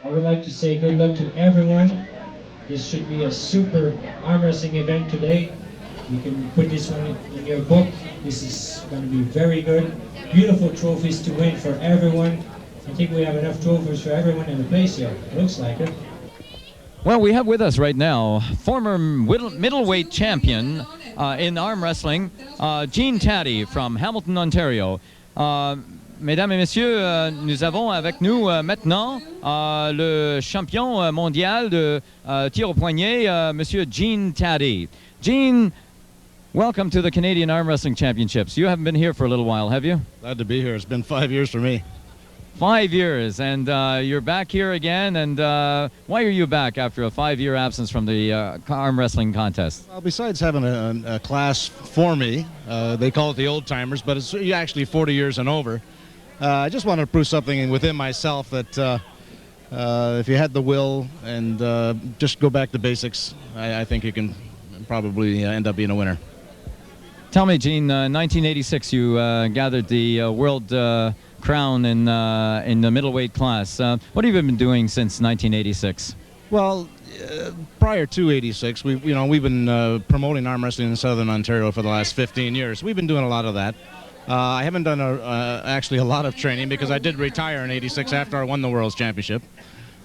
I would like to say good luck to everyone. This should be a super arm wrestling event today. You can put this one in your book. This is going to be very good. Beautiful trophies to win for everyone. I think we have enough trophies for everyone in the place here. Looks like it. Well, we have with us right now former middleweight champion in arm wrestling, Gene Taddy from Hamilton, Ontario. Mesdames et messieurs, nous avons avec nous maintenant le champion mondial de tir au poignet, Monsieur Gene Taddy. Gene, welcome to the Canadian Arm Wrestling Championships. You haven't been here for a little while, have you? Glad to be here. It's been 5 years for me. 5 years, and you're back here again. And why are you back after a 5-year absence from the arm wrestling contest? Well, besides having a class for me, they call it the old timers, but it's actually 40 years and over. I just wanted to prove something within myself that if you had the will and just go back to basics, I think you can probably end up being a winner. Tell me, Gene, 1986 you gathered the world crown in the middleweight class. What have you been doing since 1986? Well, prior to '86, we've been promoting arm wrestling in Southern Ontario for the last 15 years. We've been doing a lot of that. I haven't done actually a lot of training because I did retire in '86 after I won the World's Championship,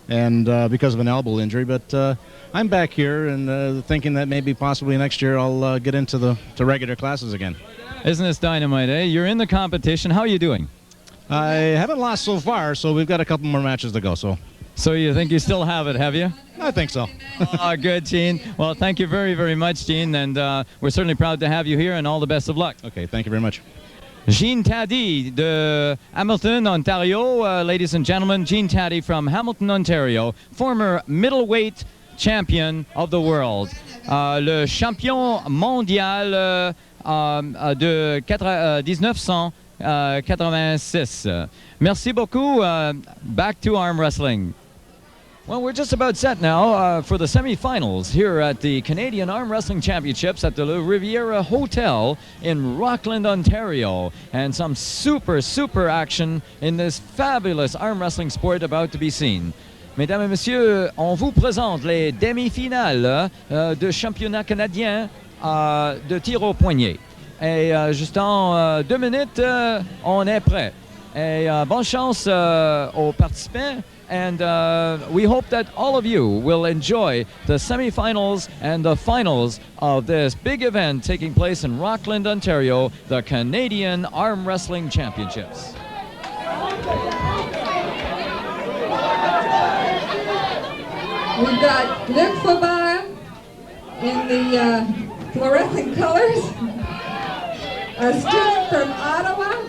and because of an elbow injury. But I'm back here and thinking that maybe possibly next year I'll get into the regular classes again. Isn't this dynamite, eh? You're in the competition. How are you doing? I haven't lost so far, so we've got a couple more matches to go. So you think you still have it, have you? I think so. Oh, good, Gene. Well, thank you very, very much, Gene, and we're certainly proud to have you here, and all the best of luck. Okay, thank you very much. Gene Taddy de Hamilton, Ontario. Ladies and gentlemen, Gene Taddy from Hamilton, Ontario, former middleweight champion of the world. Le champion mondial de 1986. Merci beaucoup. Back to arm wrestling. Well, we're just about set now for the semifinals here at the Canadian Arm Wrestling Championships at the Riviera Hotel in Rockland, Ontario. And some super action in this fabulous arm wrestling sport about to be seen. Mesdames et messieurs, on vous présente les demi-finales de championnat canadien de tir au poignet. Et juste en 2 minutes, on est prêt. Et bonne chance aux participants. And we hope that all of you will enjoy the semifinals and the finals of this big event taking place in Rockland, Ontario, the Canadian Arm Wrestling Championships. We've got Luc Faubert in the fluorescent colors, a student from Ottawa.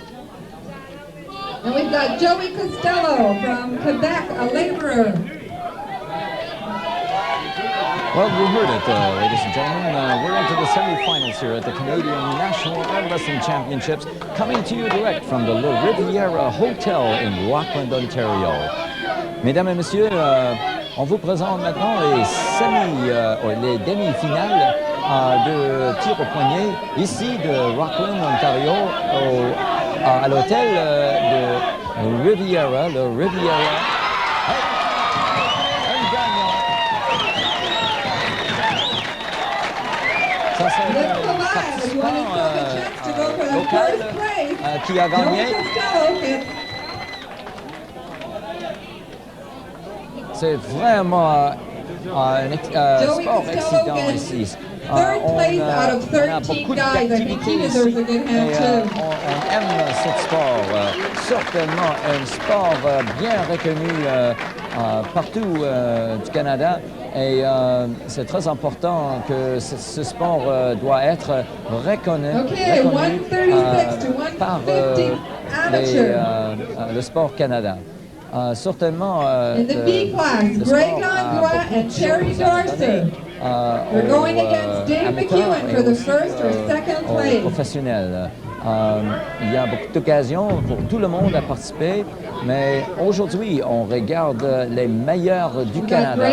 And we've got Joey Costello from Quebec, a laborer. Well, you heard it, ladies and gentlemen. We're into the semifinals here at the Canadian National Arm Wrestling Championships, coming to you direct from the Riviera Hotel in Rockland, Ontario. Mesdames et messieurs, on vous présente maintenant les demi-finales de tir au poignet, ici de Rockland, Ontario, à l'hôtel de Riviera, le Riviera. Un gagnant. Ça, c'est un participant local qui a gagné. C'est vraiment un sport excitant ici. Third place out of 13 guys. I think he deserves a good hand too. On aime ce sport, certainement un sport bien reconnu partout du Canada. Et c'est très important que ce sport doit être reconnu par le sport Canada. Certainement, in the B class, Greg Langlois and Terry Dorser. We're going against Dave McEwen for the first or second place. Professionnel. Il y a beaucoup d'occasions pour tout le monde à participer, mais aujourd'hui, on regarde les meilleurs du Canada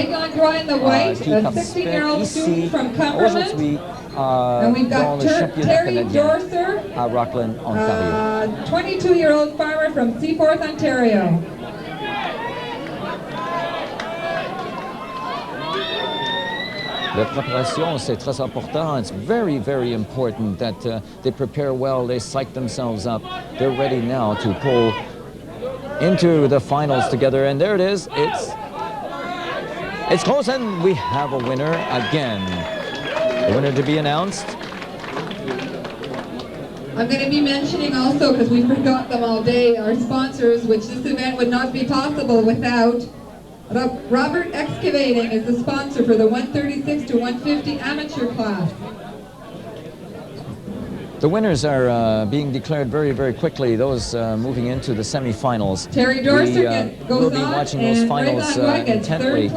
qui participent ici aujourd'hui dans le championnat canadien à Rockland, Ontario. 22-year-old farmer from Seaforth, Ontario. La préparation, c'est très important. It's very, very important that they prepare well, they psych themselves up. They're ready now to pull into the finals together. And there it is. It's close, and we have a winner again. The winner to be announced. I'm going to be mentioning also, because we forgot them all day, our sponsors, which this event would not be possible without. Robert Excavating is the sponsor for the 136 to 150 amateur class. The winners are being declared very, very quickly, those moving into the semifinals. Terry Dorser We'll goes be on, watching those and finals intently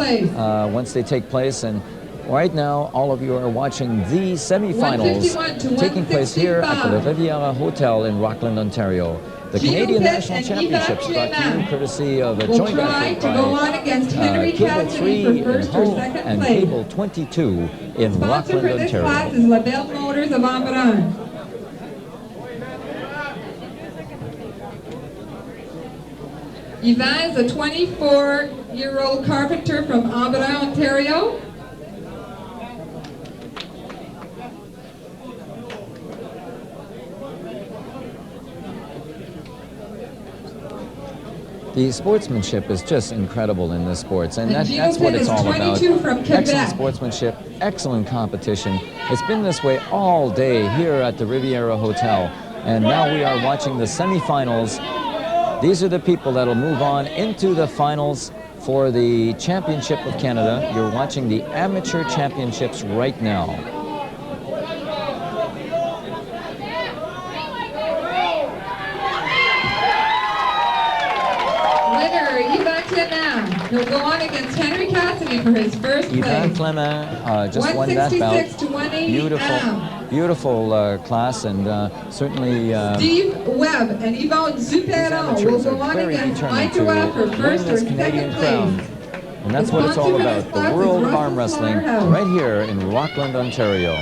once they take place. And right now, all of you are watching the semifinals taking place here at the Riviera Hotel in Rockland, Ontario. The Canadian National Championships brought to you courtesy of a joint effort by Cable 3 in Hull and Cable 22 in Rockland, Ontario. This class is La Belle Motors of Embrun. Yvan is a 24-year-old carpenter from Embrun, Ontario. The sportsmanship is just incredible in this sports, and that's what it's all about. Excellent sportsmanship, excellent competition. It's been this way all day here at the Riviera Hotel, and now we are watching the semifinals. These are the people that'll move on into the finals for the Championship of Canada. You're watching the Amateur Championships right now. He'll go on against Henry Cassidy for his first place. Yvan Clement just won that bout. Beautiful class, and certainly Steve Webb and Yvon Duperron will go on against Mike Joel for first or second place. And that's what it's all about, the world of arm wrestling right here in Rockland, Ontario.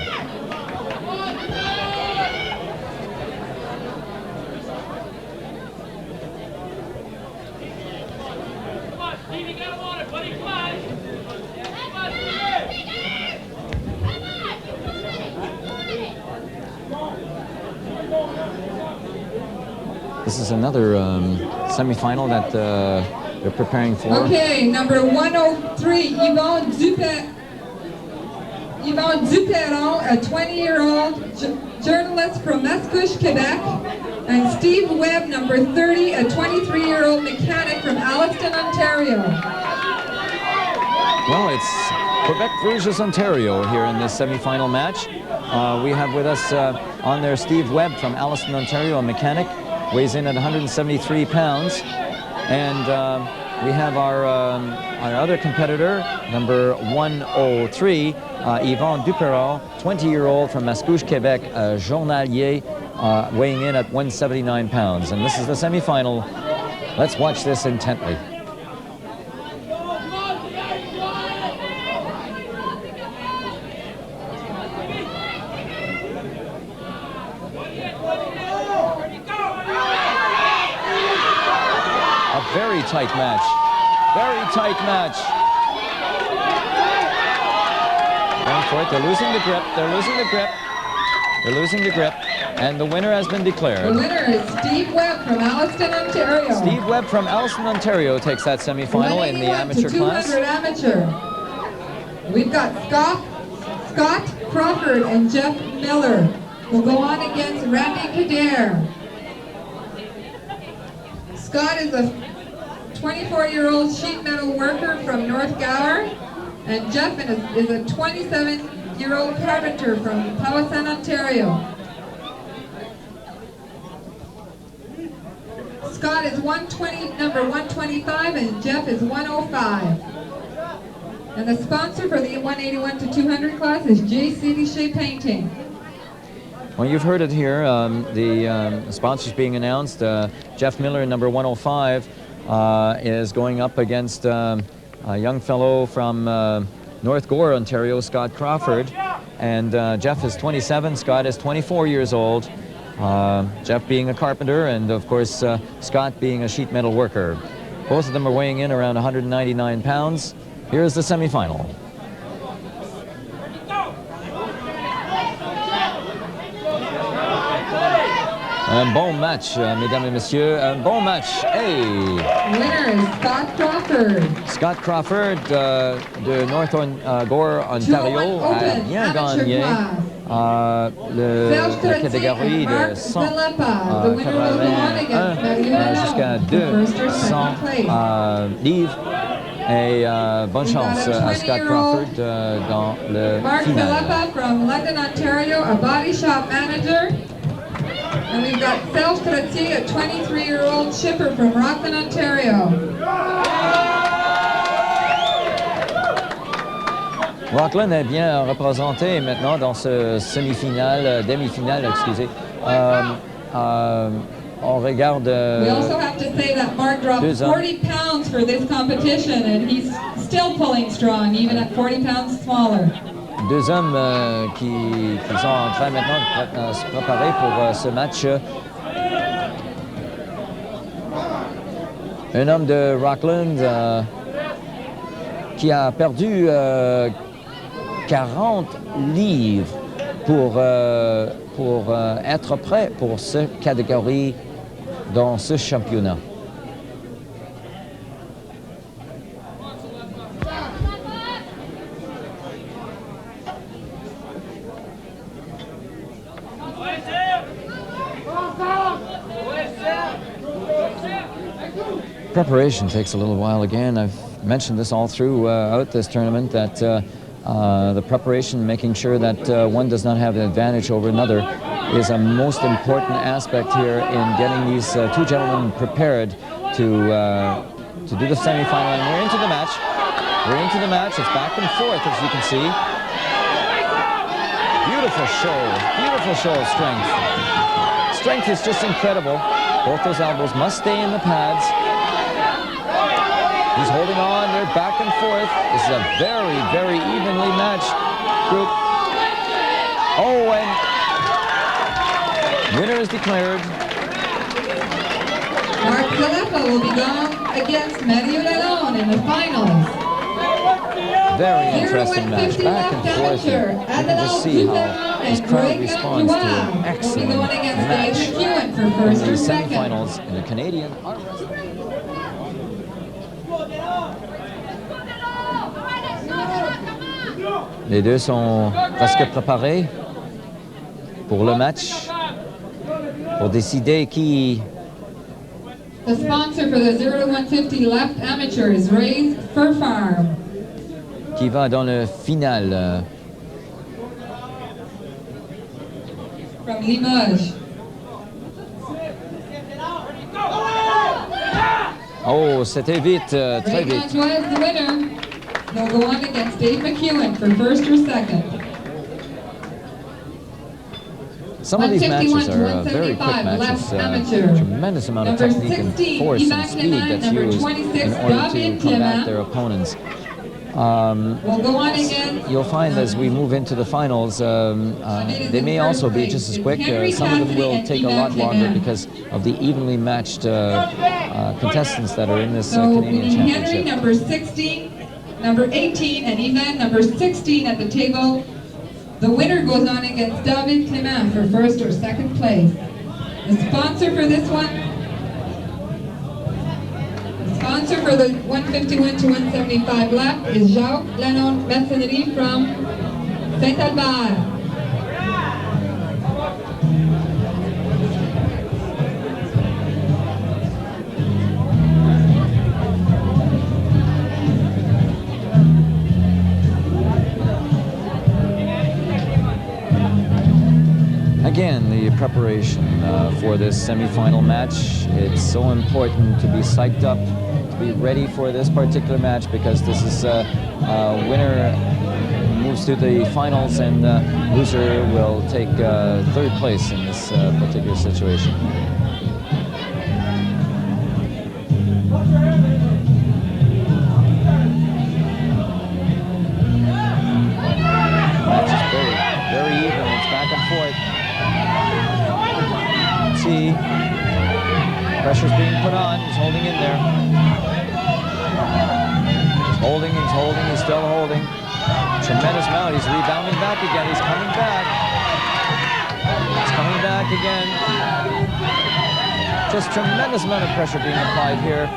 This is another semifinal that they're preparing for. Okay, number 103, Yvon Duperron, a 20-year-old journalist from Mascouche, Quebec, and Steve Webb, number 30, a 23-year-old mechanic from Alliston, Ontario. Well, it's Quebec versus Ontario here in this semifinal match. We have with us on there Steve Webb from Alliston, Ontario, a mechanic. Weighs in at 173 pounds, and we have our other competitor, number 103, Yvon Duperron, 20-year-old from Mascouche, Quebec, a journalier, weighing in at 179 pounds. And this is the semifinal. Let's watch this intently. Very tight match. Very tight match. Going for it. They're losing the grip. They're losing the grip. They're losing the grip. And the winner has been declared. The winner is Steve Webb from Alliston, Ontario. Steve Webb from Alliston, Ontario takes that semifinal in the amateur class. 200 amateur. We've got Scott Crawford and Jeff Miller will go on against Randy Kader. Scott is a 24-year-old sheet metal worker from North Gower, and Jeff is a 27-year-old carpenter from Powhatan, Ontario. Scott is number 125, and Jeff is 105. And the sponsor for the 181 to 200 class is J.C. Shea Painting. Well, you've heard it here. The sponsors being announced. Jeff Miller, number 105, is going up against a young fellow from North Gore, Ontario, Scott Crawford. And Jeff is 27, Scott is 24 years old. Jeff being a carpenter, and of course Scott being a sheet metal worker. Both of them are weighing in around 199 pounds. Here's the semifinal. Un bon match, mesdames et messieurs. Un bon match. Hey! Winner is Scott Crawford. Scott Crawford de North Gore, Ontario, a bien gagné la catégorie de 181 jusqu'à 200 livres. Et bonne chance à Scott Crawford dans le Mark final. Philippa from London, Ontario, a body shop manager. And we've got Serge Trottier, a 23-year-old shipper from Rockland, Ontario. Rockland est bien représenté maintenant dans ce demi-finale, excusez. On regarde We also have to say that Mark dropped 40 pounds for this competition, and he's still pulling strong, even at 40 pounds smaller. Deux hommes qui sont en train maintenant de se préparer pour ce match. Un homme de Rockland qui a perdu 40 livres pour être prêt pour cette catégorie dans ce championnat. Preparation takes a little while again. I've mentioned this all throughout this tournament, that the preparation, making sure that one does not have an advantage over another, is a most important aspect here in getting these two gentlemen prepared to do the semifinal. And we're into the match. We're into the match. It's back and forth, as you can see. Beautiful show of strength. Strength is just incredible. Both those elbows must stay in the pads. He's holding on, they're back and forth. This is a very, very evenly matched group. Oh, and winner is declared. Mark Philippa will be going against Matthew Lalonde in the finals. Very interesting match, back and forth here. You can just see how this crowd responds to an excellent match in the semifinals in the Canadian arm wrestling. Les deux sont presque préparés pour le match, pour décider qui... The sponsor for the 0 to 150 left amateur is Ray's Fur Farm. Qui va dans le final. From Limoges. Oh, c'était vite, très Ray vite. Montoya is the winner. They'll go on against Dave McEwen for first or second. Some of these matches are very quick matches. Tremendous amount of technique and force and speed that's used in order to combat their opponents. You'll find as we move into the finals, they may also be just as quick. Some of them will take a lot longer because of the evenly matched contestants that are in this Canadian Championship. Henry, number 16, number 18, and Ivan, number 16 at the table. The winner goes on against David Clement for first or second place. The sponsor for this one, the sponsor for the 151 to 175 left is Jacques Lanon Maçonnerie from Saint-Albert. Again, the preparation for this semi-final match. It's so important to be psyched up, to be ready for this particular match, because this is winner moves to the finals and loser will take third place in this particular situation. Match is very even. It's back and forth. See, pressure's being put on. He's holding in there. He's still holding. Tremendous amount. He's rebounding back again. He's coming back. He's coming back again. Just tremendous amount of pressure being applied here.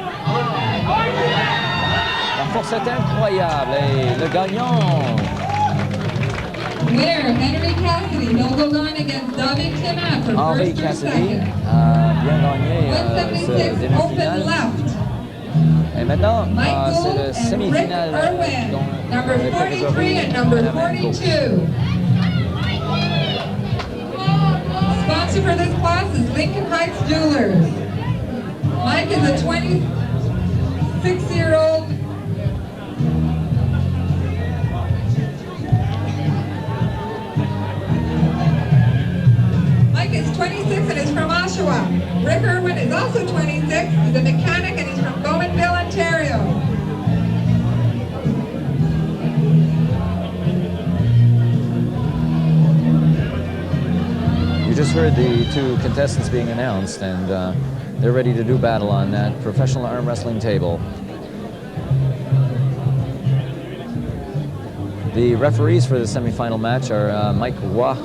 La force est incroyable. Et le gagnant. Winner, Henry Cassidy. He'll go on against David Timat for Henry first or Cassidy second. a bien gagné ce 176 open demi-finale. left. Et maintenant, Mike c'est Gould le and Rick semi-finale. Irwin. Number dans les 43 and number catégories 42. Sponsor for this class is Lincoln Heights Jewelers. Mike is a 26-year-old Mike is 26 and is from Oshawa. Rick Irwin is also 26. He's a mechanic and he's from Bowmanville, Ontario. You just heard the two contestants being announced, and they're ready to do battle on that professional arm wrestling table. The referees for the semifinal match are Mike Waugh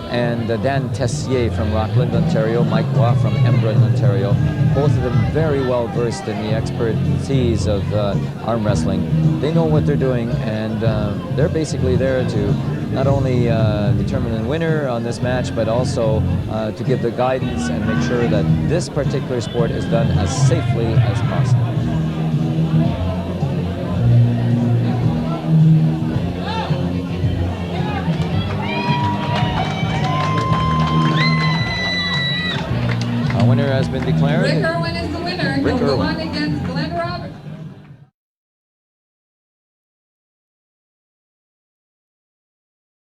and Dan Tessier from Rockland, Ontario, Mike Waugh from Embrun, Ontario. Both of them very well versed in the expertise of arm wrestling. They know what they're doing, and they're basically there to not only determine the winner on this match, but also to give the guidance and make sure that this particular sport is done as safely as possible. Winner has been declared. Rick Irwin is the winner. He'll go on against Glenn